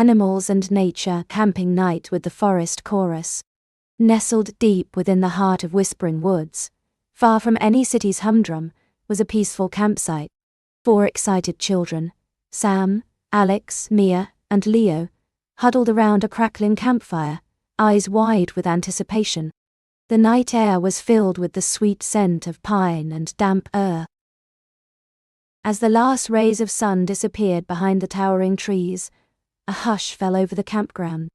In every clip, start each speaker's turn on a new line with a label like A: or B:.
A: Animals and nature camping night with the forest chorus. Nestled deep within the heart of whispering woods, far from any city's humdrum, was a peaceful campsite. 4 excited children, Sam, Alex, Mia, and Leo, huddled around a crackling campfire, eyes wide with anticipation. The night air was filled with the sweet scent of pine and damp earth. As the last rays of sun disappeared behind the towering trees, a hush fell over the campground.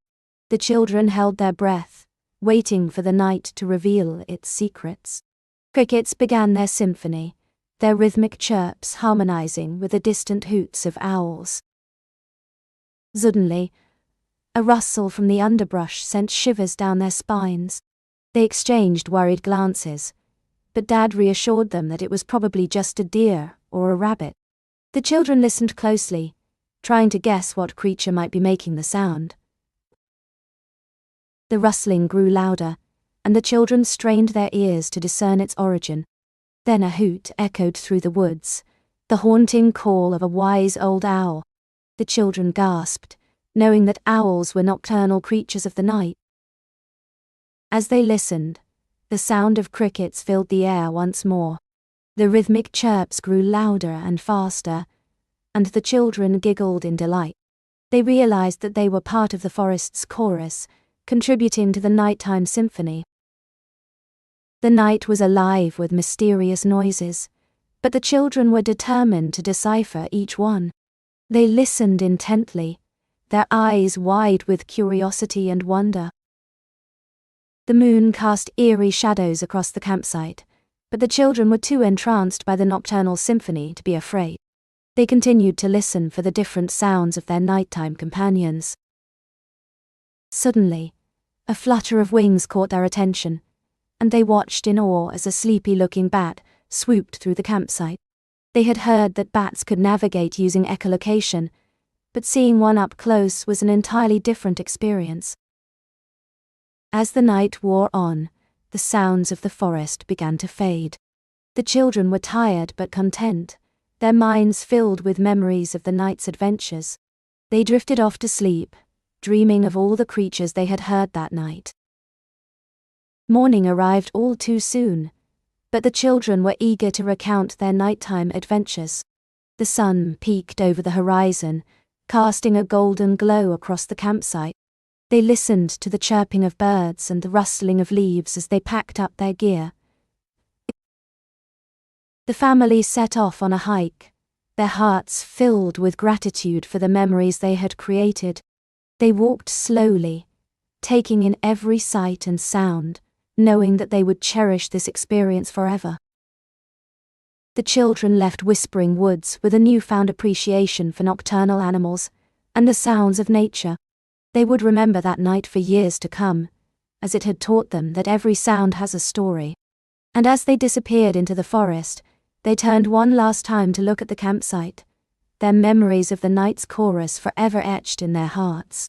A: The children held their breath, waiting for the night to reveal its secrets. Crickets began their symphony, their rhythmic chirps harmonizing with the distant hoots of owls. Suddenly, a rustle from the underbrush sent shivers down their spines. They exchanged worried glances, but Dad reassured them that it was probably just a deer or a rabbit. The children listened closely, trying to guess what creature might be making the sound. The rustling grew louder, and the children strained their ears to discern its origin. Then a hoot echoed through the woods, the haunting call of a wise old owl. The children gasped, knowing that owls were nocturnal creatures of the night. As they listened, the sound of crickets filled the air once more. The rhythmic chirps grew louder and faster, and the children giggled in delight. They realized that they were part of the forest's chorus, contributing to the nighttime symphony. The night was alive with mysterious noises, but the children were determined to decipher each one. They listened intently, their eyes wide with curiosity and wonder. The moon cast eerie shadows across the campsite, but the children were too entranced by the nocturnal symphony to be afraid. They continued to listen for the different sounds of their nighttime companions. Suddenly, a flutter of wings caught their attention, and they watched in awe as a sleepy-looking bat swooped through the campsite. They had heard that bats could navigate using echolocation, but seeing one up close was an entirely different experience. As the night wore on, the sounds of the forest began to fade. The children were tired but content, their minds filled with memories of the night's adventures. They drifted off to sleep, dreaming of all the creatures they had heard that night. Morning arrived all too soon, but the children were eager to recount their nighttime adventures. The sun peeked over the horizon, casting a golden glow across the campsite. They listened to the chirping of birds and the rustling of leaves as they packed up their gear. The family set off on a hike, their hearts filled with gratitude for the memories they had created. They walked slowly, taking in every sight and sound, knowing that they would cherish this experience forever. The children left Whispering Woods with a newfound appreciation for nocturnal animals and the sounds of nature. They would remember that night for years to come, as it had taught them that every sound has a story. And as they disappeared into the forest, they turned one last time to look at the campsite, their memories of the night's chorus forever etched in their hearts.